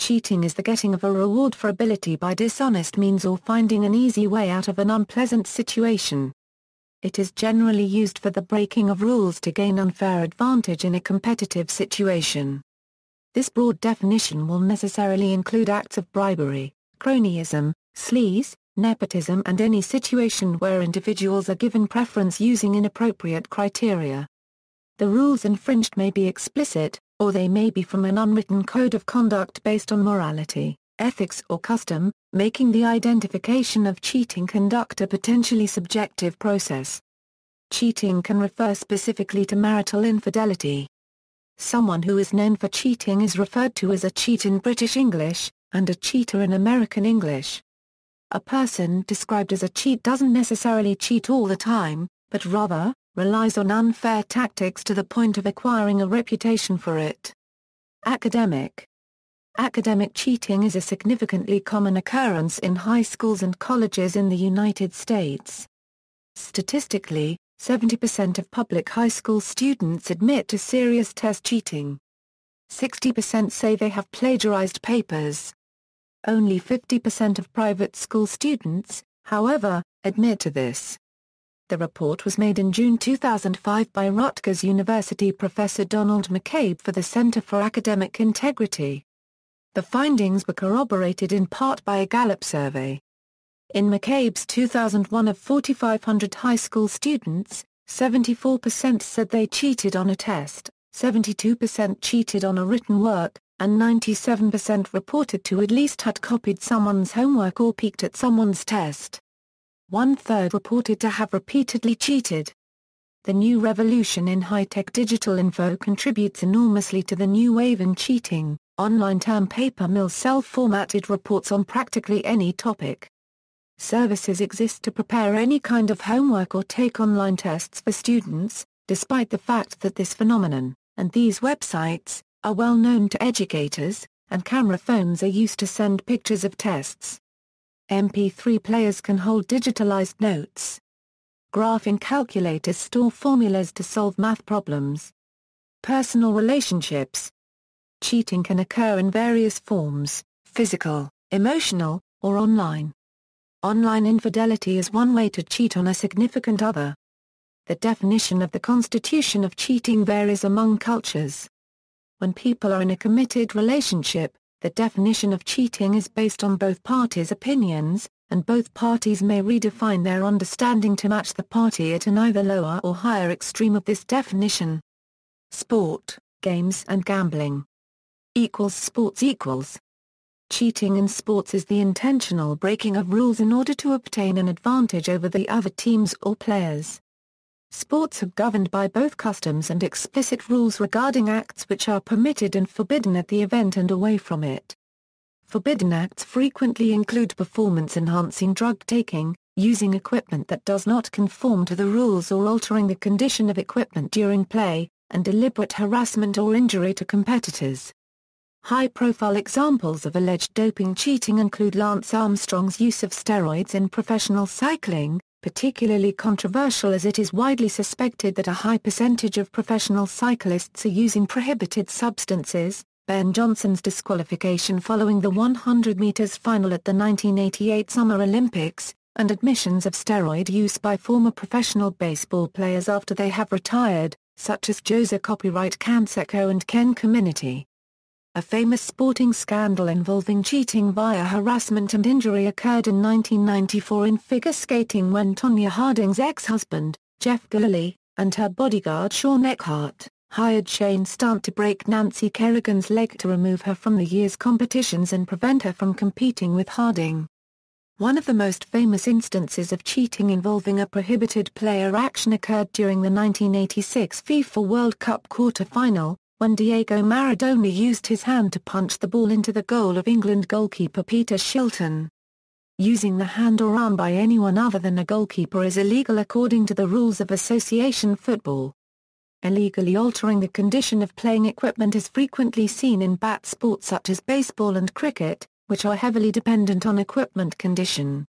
Cheating is the getting of a reward for ability by dishonest means or finding an easy way out of an unpleasant situation. It is generally used for the breaking of rules to gain unfair advantage in a competitive situation. This broad definition will necessarily include acts of bribery, cronyism, sleaze, nepotism and any situation where individuals are given preference using inappropriate criteria. The rules infringed may be explicit, or they may be from an unwritten code of conduct based on morality, ethics or custom, making the identification of cheating conduct a potentially subjective process. Cheating can refer specifically to marital infidelity. Someone who is known for cheating is referred to as a cheat in British English, and a cheater in American English. A person described as a cheat doesn't necessarily cheat all the time, but rather, relies on unfair tactics to the point of acquiring a reputation for it. Academic cheating is a significantly common occurrence in high schools and colleges in the United States. Statistically, 70% of public high school students admit to serious test cheating. 60% say they have plagiarized papers. Only 50% of private school students, however, admit to this. The report was made in June 2005 by Rutgers University professor Donald McCabe for the Center for Academic Integrity. The findings were corroborated in part by a Gallup survey. In McCabe's 2001 of 4,500 high school students, 74% said they cheated on a test, 72% cheated on a written work, and 97% reported to at least had copied someone's homework or peeked at someone's test. 1/3 reported to have repeatedly cheated. The new revolution in high-tech digital info contributes enormously to the new wave in cheating. Online term paper mill self-formatted reports on practically any topic. Services exist to prepare any kind of homework or take online tests for students, despite the fact that this phenomenon, and these websites, are well known to educators, and camera phones are used to send pictures of tests. MP3 players can hold digitalized notes. Graphing calculators store formulas to solve math problems. Personal relationships. Cheating can occur in various forms, physical, emotional, or online. Online infidelity is one way to cheat on a significant other. The definition of the constitution of cheating varies among cultures. When people are in a committed relationship, the definition of cheating is based on both parties' opinions, and both parties may redefine their understanding to match the party at an either lower or higher extreme of this definition. Sport, games and gambling. Sports equals. Cheating in sports is the intentional breaking of rules in order to obtain an advantage over the other teams or players. Sports are governed by both customs and explicit rules regarding acts which are permitted and forbidden at the event and away from it. Forbidden acts frequently include performance-enhancing drug taking, using equipment that does not conform to the rules or altering the condition of equipment during play, and deliberate harassment or injury to competitors. High-profile examples of alleged doping cheating include Lance Armstrong's use of steroids in professional cycling, particularly controversial as it is widely suspected that a high percentage of professional cyclists are using prohibited substances, Ben Johnson's disqualification following the 100 meters final at the 1988 Summer Olympics, and admissions of steroid use by former professional baseball players after they have retired, such as Jose Copyright Canseco and Ken Caminiti. A famous sporting scandal involving cheating via harassment and injury occurred in 1994 in figure skating when Tonya Harding's ex-husband, Jeff Gurley, and her bodyguard Sean Eckhart, hired Shane Stunt to break Nancy Kerrigan's leg to remove her from the year's competitions and prevent her from competing with Harding. One of the most famous instances of cheating involving a prohibited player action occurred during the 1986 FIFA World Cup quarter-final, when Diego Maradona used his hand to punch the ball into the goal of England goalkeeper Peter Shilton. Using the hand or arm by anyone other than a goalkeeper is illegal according to the rules of association football. Illegally altering the condition of playing equipment is frequently seen in bat sports such as baseball and cricket, which are heavily dependent on equipment condition.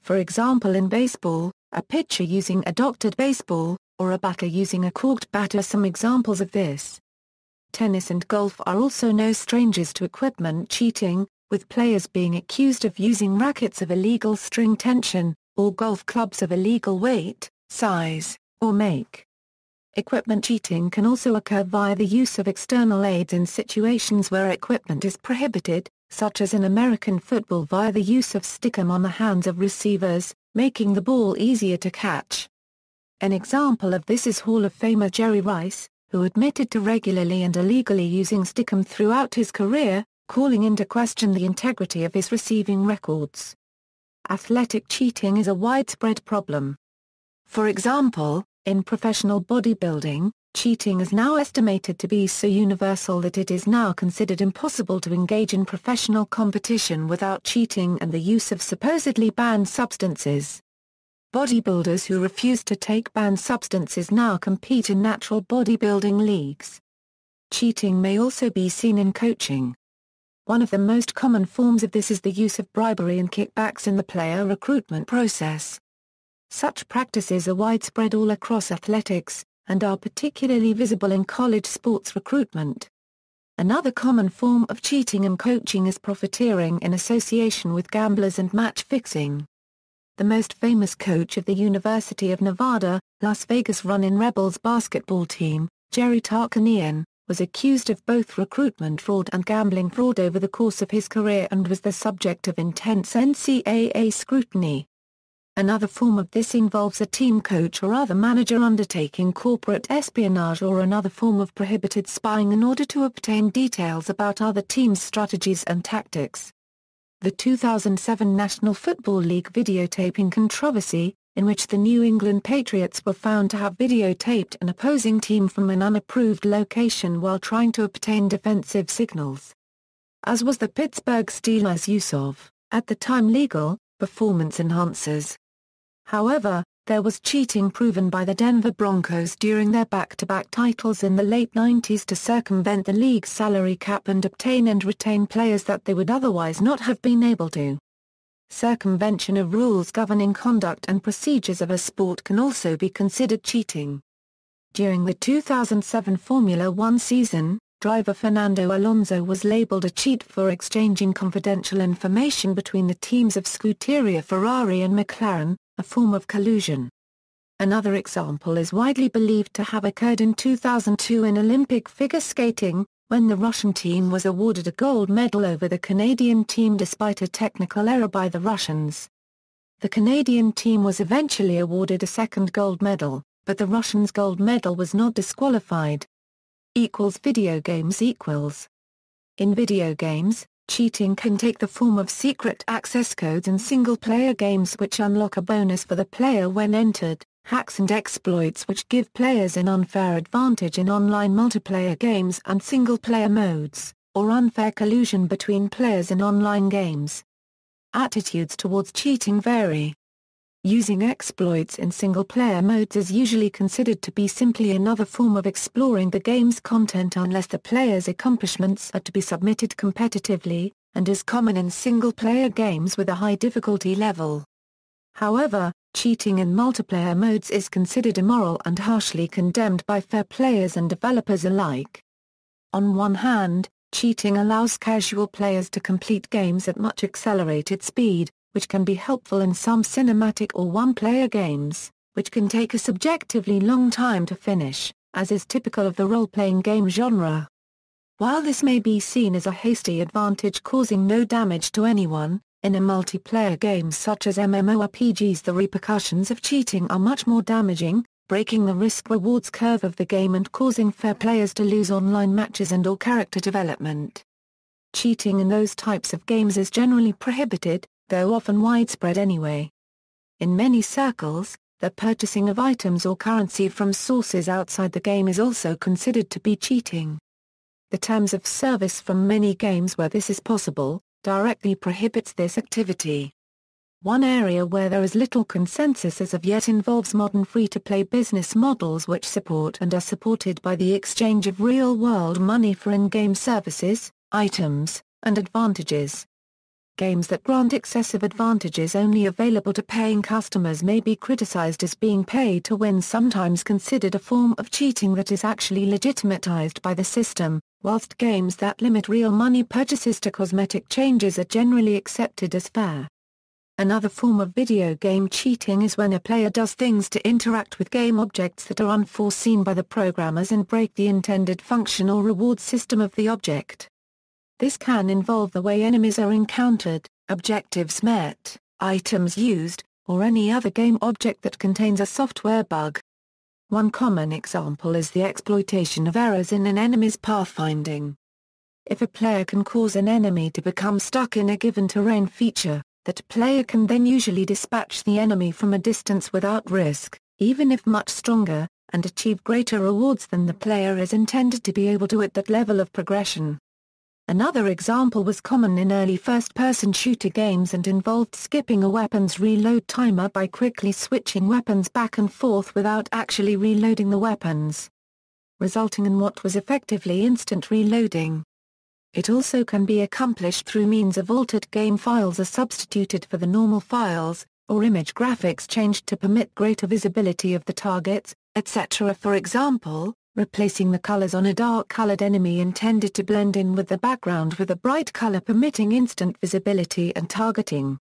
For example, in baseball, a pitcher using a doctored baseball, or a batter using a corked bat are some examples of this. tennis and golf are also no strangers to equipment cheating, with players being accused of using rackets of illegal string tension, or golf clubs of illegal weight, size, or make. Equipment cheating can also occur via the use of external aids in situations where equipment is prohibited, such as in American football via the use of stickum on the hands of receivers, making the ball easier to catch. An example of this is Hall of Famer Jerry Rice, who admitted to regularly and illegally using stickum throughout his career, calling into question the integrity of his receiving records. Athletic cheating is a widespread problem. For example, in professional bodybuilding, cheating is now estimated to be so universal that it is now considered impossible to engage in professional competition without cheating and the use of supposedly banned substances. Bodybuilders who refuse to take banned substances now compete in natural bodybuilding leagues. Cheating may also be seen in coaching. One of the most common forms of this is the use of bribery and kickbacks in the player recruitment process. Such practices are widespread all across athletics, and are particularly visible in college sports recruitment. Another common form of cheating in coaching is profiteering in association with gamblers and match fixing. The most famous coach of the University of Nevada, Las Vegas Runnin' Rebels basketball team, Jerry Tarkanian, was accused of both recruitment fraud and gambling fraud over the course of his career and was the subject of intense NCAA scrutiny. Another form of this involves a team coach or other manager undertaking corporate espionage or another form of prohibited spying in order to obtain details about other teams' strategies and tactics. The 2007 National Football League videotaping controversy, in which the New England Patriots were found to have videotaped an opposing team from an unapproved location while trying to obtain defensive signals. As was the Pittsburgh Steelers' use of, at the time legal, performance enhancers. However, there was cheating proven by the Denver Broncos during their back-to-back titles in the late 90s to circumvent the league's salary cap and obtain and retain players that they would otherwise not have been able to. Circumvention of rules governing conduct and procedures of a sport can also be considered cheating. During the 2007 Formula One season, driver Fernando Alonso was labeled a cheat for exchanging confidential information between the teams of Scuderia Ferrari and McLaren, a form of collusion. Another example is widely believed to have occurred in 2002 in Olympic figure skating, when the Russian team was awarded a gold medal over the Canadian team despite a technical error by the Russians. The Canadian team was eventually awarded a second gold medal, but the Russians' gold medal was not disqualified. Video games equals. In video games, cheating can take the form of secret access codes in single-player games which unlock a bonus for the player when entered, hacks and exploits which give players an unfair advantage in online multiplayer games and single-player modes, or unfair collusion between players in online games. Attitudes towards cheating vary. Using exploits in single-player modes is usually considered to be simply another form of exploring the game's content unless the player's accomplishments are to be submitted competitively, and is common in single-player games with a high difficulty level. However, cheating in multiplayer modes is considered immoral and harshly condemned by fair players and developers alike. On one hand, cheating allows casual players to complete games at much accelerated speed, which can be helpful in some cinematic or one-player games, which can take a subjectively long time to finish, as is typical of the role-playing game genre. While this may be seen as a hasty advantage causing no damage to anyone, in a multiplayer game such as MMORPGs the repercussions of cheating are much more damaging, breaking the risk-rewards curve of the game and causing fair players to lose online matches and/or character development. Cheating in those types of games is generally prohibited, though often widespread anyway. In many circles, the purchasing of items or currency from sources outside the game is also considered to be cheating. The terms of service from many games where this is possible, directly prohibits this activity. One area where there is little consensus as of yet involves modern free-to-play business models which support and are supported by the exchange of real-world money for in-game services, items, and advantages. Games that grant excessive advantages only available to paying customers may be criticized as being pay to win, sometimes considered a form of cheating that is actually legitimatized by the system, whilst games that limit real money purchases to cosmetic changes are generally accepted as fair. Another form of video game cheating is when a player does things to interact with game objects that are unforeseen by the programmers and break the intended function or reward system of the object. This can involve the way enemies are encountered, objectives met, items used, or any other game object that contains a software bug. One common example is the exploitation of errors in an enemy's pathfinding. If a player can cause an enemy to become stuck in a given terrain feature, that player can then usually dispatch the enemy from a distance without risk, even if much stronger, and achieve greater rewards than the player is intended to be able to at that level of progression. Another example was common in early first-person shooter games and involved skipping a weapon's reload timer by quickly switching weapons back and forth without actually reloading the weapons, resulting in what was effectively instant reloading. It also can be accomplished through means of altered game files are substituted for the normal files, or image graphics changed to permit greater visibility of the targets, etc. For example, replacing the colors on a dark-colored enemy intended to blend in with the background with a bright color permitting instant visibility and targeting.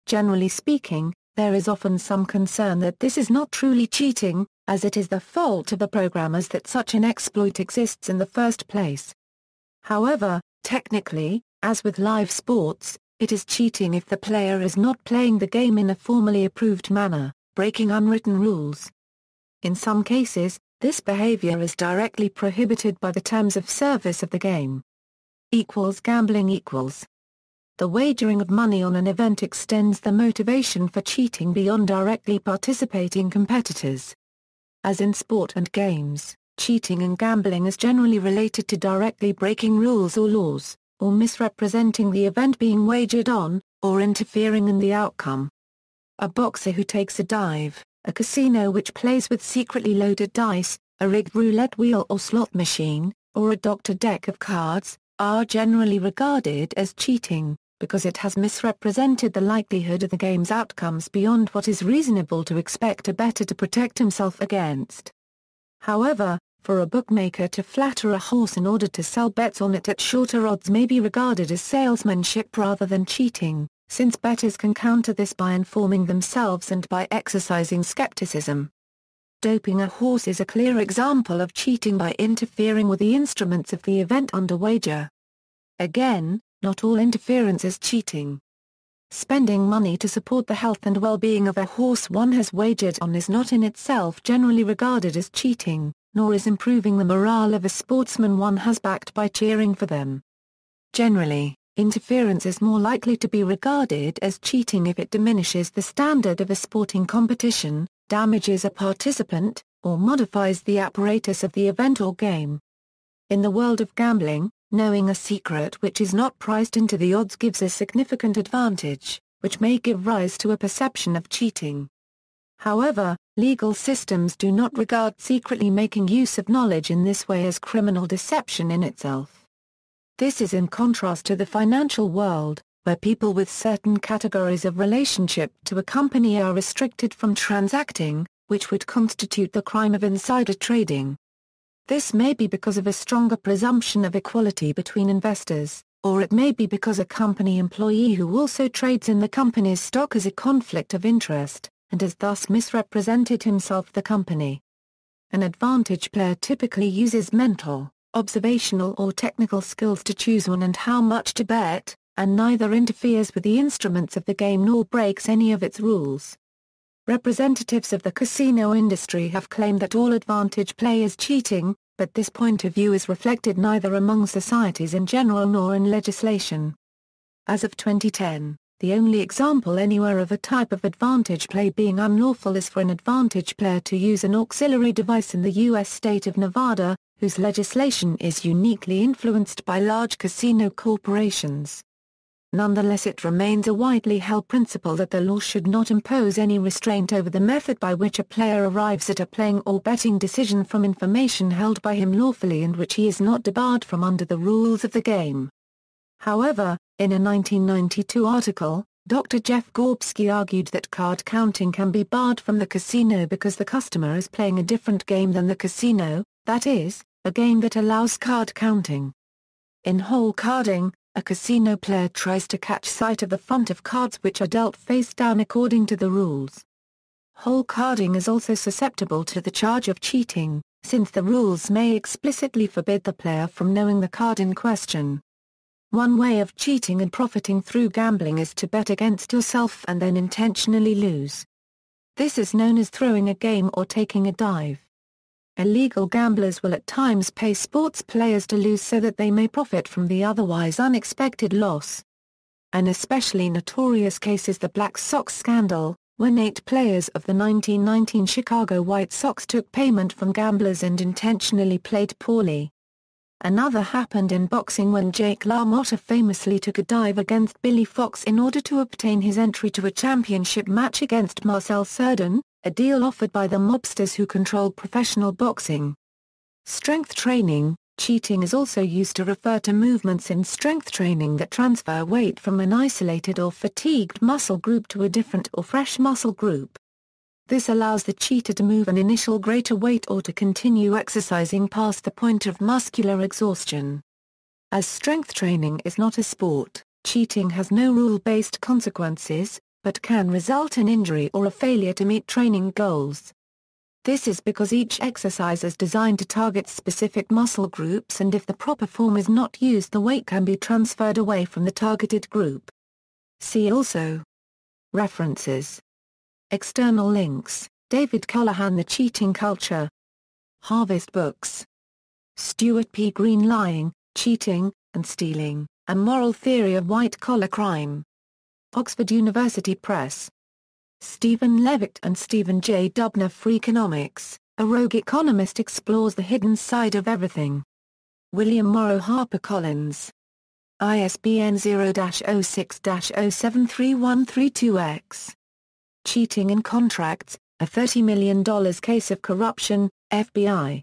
Generally speaking, there is often some concern that this is not truly cheating, as it is the fault of the programmers that such an exploit exists in the first place. However, technically, as with live sports, it is cheating if the player is not playing the game in a formally approved manner, breaking unwritten rules. In some cases, this behavior is directly prohibited by the terms of service of the game. Gambling. The wagering of money on an event extends the motivation for cheating beyond directly participating competitors. As in sport and games, cheating and gambling is generally related to directly breaking rules or laws, or misrepresenting the event being wagered on, or interfering in the outcome. A boxer who takes a dive, a casino which plays with secretly loaded dice, a rigged roulette wheel or slot machine, or a doctored deck of cards, are generally regarded as cheating, because it has misrepresented the likelihood of the game's outcomes beyond what is reasonable to expect a bettor to protect himself against. However, for a bookmaker to flatter a horse in order to sell bets on it at shorter odds may be regarded as salesmanship rather than cheating, since bettors can counter this by informing themselves and by exercising skepticism. Doping a horse is a clear example of cheating by interfering with the instruments of the event under wager. Again, not all interference is cheating. Spending money to support the health and well-being of a horse one has wagered on is not in itself generally regarded as cheating, nor is improving the morale of a sportsman one has backed by cheering for them. Generally, interference is more likely to be regarded as cheating if it diminishes the standard of a sporting competition, damages a participant, or modifies the apparatus of the event or game. In the world of gambling, knowing a secret which is not priced into the odds gives a significant advantage, which may give rise to a perception of cheating. However, legal systems do not regard secretly making use of knowledge in this way as criminal deception in itself. This is in contrast to the financial world, where people with certain categories of relationship to a company are restricted from transacting, which would constitute the crime of insider trading. This may be because of a stronger presumption of equality between investors, or it may be because a company employee who also trades in the company's stock has a conflict of interest, and has thus misrepresented himself the company. An advantage player typically uses mental, observational or technical skills to choose when and how much to bet, and neither interferes with the instruments of the game nor breaks any of its rules. Representatives of the casino industry have claimed that all advantage play is cheating, but this point of view is reflected neither among societies in general nor in legislation. As of 2010, the only example anywhere of a type of advantage play being unlawful is for an advantage player to use an auxiliary device in the U.S. state of Nevada, whose legislation is uniquely influenced by large casino corporations. Nonetheless, it remains a widely held principle that the law should not impose any restraint over the method by which a player arrives at a playing or betting decision from information held by him lawfully and which he is not debarred from under the rules of the game. However, In a 1992 article, Dr. Jeff Gorbsky argued that card counting can be barred from the casino because the customer is playing a different game than the casino, that is, a game that allows card counting. In hole carding, a casino player tries to catch sight of the front of cards which are dealt face down according to the rules. Hole carding is also susceptible to the charge of cheating, since the rules may explicitly forbid the player from knowing the card in question. One way of cheating and profiting through gambling is to bet against yourself and then intentionally lose. This is known as throwing a game or taking a dive. Illegal gamblers will at times pay sports players to lose so that they may profit from the otherwise unexpected loss. An especially notorious case is the Black Sox Scandal, when 8 players of the 1919 Chicago White Sox took payment from gamblers and intentionally played poorly. Another happened in boxing when Jake LaMotta famously took a dive against Billy Fox in order to obtain his entry to a championship match against Marcel Cerdan, a deal offered by the mobsters who control professional boxing. Strength training. Cheating is also used to refer to movements in strength training that transfer weight from an isolated or fatigued muscle group to a different or fresh muscle group. This allows the cheater to move an initial greater weight or to continue exercising past the point of muscular exhaustion. As strength training is not a sport, cheating has no rule-based consequences, but can result in injury or a failure to meet training goals. This is because each exercise is designed to target specific muscle groups, and if the proper form is not used, the weight can be transferred away from the targeted group. See also. References. External links: David Callahan, The Cheating Culture. Harvest Books. Stuart P. Green, Lying, Cheating, and Stealing, A Moral Theory of White-Collar Crime. Oxford University Press. Stephen Levitt and Stephen J. Dubner, Freakonomics, A Rogue Economist Explores the Hidden Side of Everything. William Morrow, HarperCollins. ISBN 0-06-073132-X. Cheating in Contracts, A $30 Million Case of Corruption, FBI.